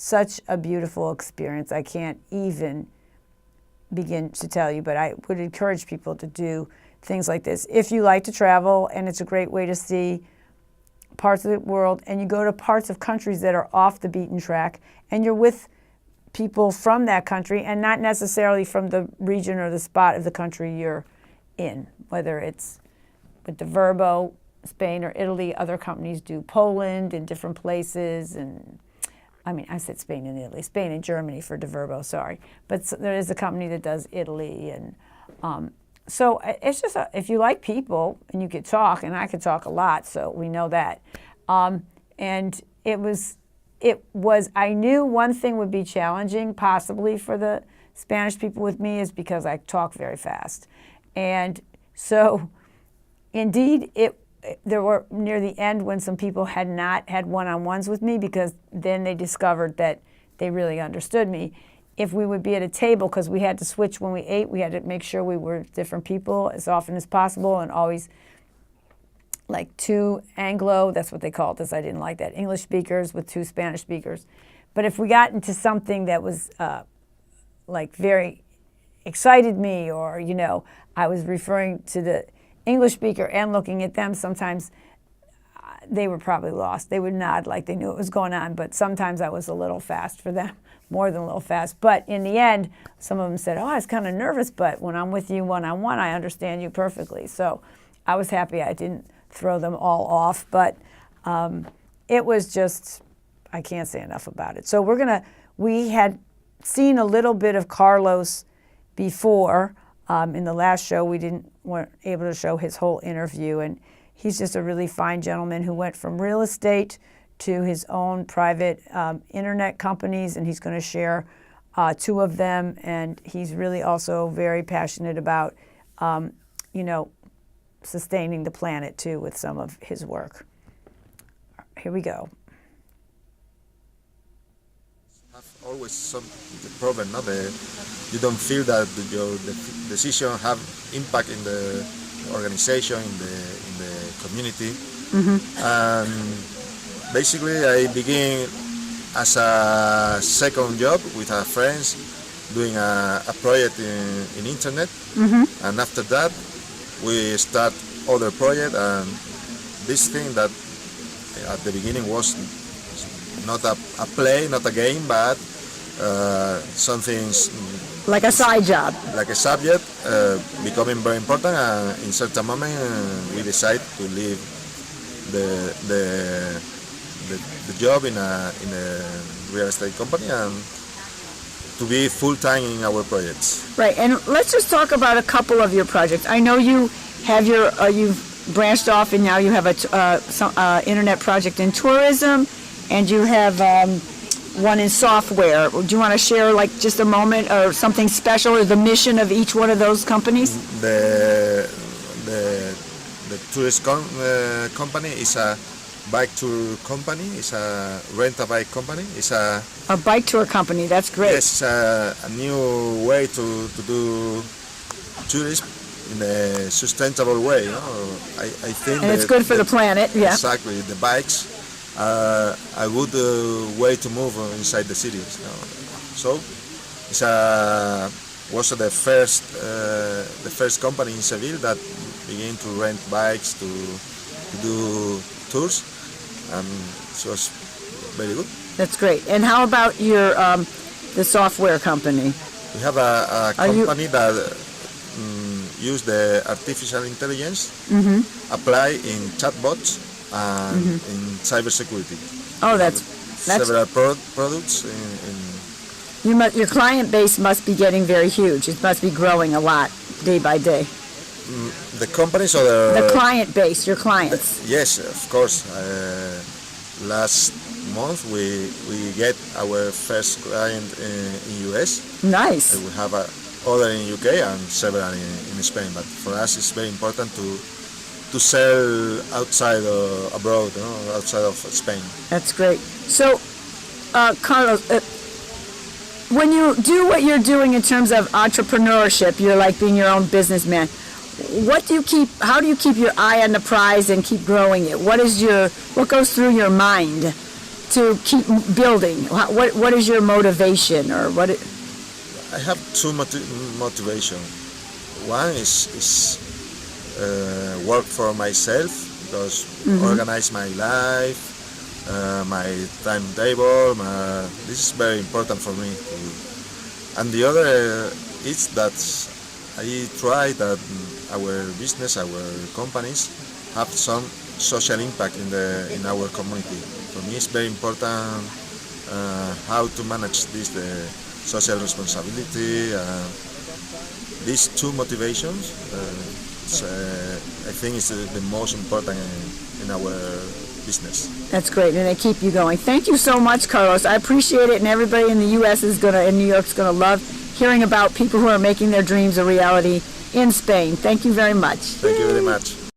such a beautiful experience. I can't even begin to tell you, but I would encourage people to do things like this. If you like to travel, and it's a great way to see parts of the world, and you go to parts of countries that are off the beaten track, and you're with people from that country and not necessarily from the region or the spot of the country you're in, whether it's with Diverbo, Spain or Italy. Other companies do Poland and different places, and I mean, I said Spain and Italy, Spain and Germany for Diverbo, sorry. But there is a company that does Italy, and so it's just, if you like people and you could talk, and I could talk a lot, so we know that. And it was, I knew one thing would be challenging possibly for the Spanish people with me is because I talk very fast. And so indeed, there were near the end when some people had not had one-on-ones with me, because then they discovered that they really understood me. If we would be at a table, because we had to switch when we ate, we had to make sure we were different people as often as possible, and always like two Anglo, that's what they called us, I didn't like that, English speakers with two Spanish speakers. But if we got into something that was like very excited me, or, you know, I was referring to the English speaker and looking at them, sometimes they were probably lost. They would nod like they knew what was going on, but sometimes I was a little fast for them, more than a little fast. But in the end, some of them said, oh, I was kind of nervous, but when I'm with you one-on-one, I understand you perfectly. So I was happy I didn't throw them all off, but it was just, I can't say enough about it. So we had seen a little bit of Carlos before. In the last show, weren't able to show his whole interview, and he's just a really fine gentleman who went from real estate to his own private internet companies, and he's going to share two of them. And he's really also very passionate about, you know, sustaining the planet too with some of his work. Here we go. Always some problem, no? You don't feel that your decision have impact in the organization, in the community. Mm-hmm. And basically, I began as a second job with our friends, doing a project in internet. Mm-hmm. And after that, we start other project. And this thing that at the beginning was not a play, not a game, but something like a side job, like a subject, becoming very important. And in certain moment, we decide to leave the job in a real estate company and to be full time in our projects. Right, and let's just talk about a couple of your projects. I know you have you've branched off, and now you have a internet project in tourism. And you have one in software. Do you want to share like just a moment or something special, or the mission of each one of those companies? The tourist company is a bike tour company. It's a rent-a-bike company. It's a bike tour company. That's great. Yes, a new way to do tourism in a sustainable way. You know? I think. And it's good for the planet. Yeah. Exactly. The bikes. A good way to move inside the cities. You know. So it's was the first company in Seville that began to rent bikes to do tours, and it was very good. That's great. And how about your the software company? We have a company that use the artificial intelligence apply in chatbots and in cybersecurity. Oh, that's several products. Your client base must be getting very huge. It must be growing a lot day by day. The companies or the client base, your clients. Yes, of course. Last month we get our first client in US. Nice. We have other in UK and several in Spain. But for us, it's very important to sell outside or abroad, you know, outside of Spain. That's great. So, Carlos, when you do what you're doing in terms of entrepreneurship, you're like being your own businessman. How do you keep your eye on the prize and keep growing it? What goes through your mind to keep building? What is your motivation, or what? I have two motivation. One is work for myself, because organize my life, my timetable. This is very important for me. And the other is that I try that our business, our companies, have some social impact in our community. For me, it's very important how to manage this, the social responsibility. These two motivations, I think, is the most important in our business. That's great, and they keep you going. Thank you so much, Carlos. I appreciate it, and everybody in the U.S. in New York is gonna love hearing about people who are making their dreams a reality in Spain. Thank you very much. Thank you very much.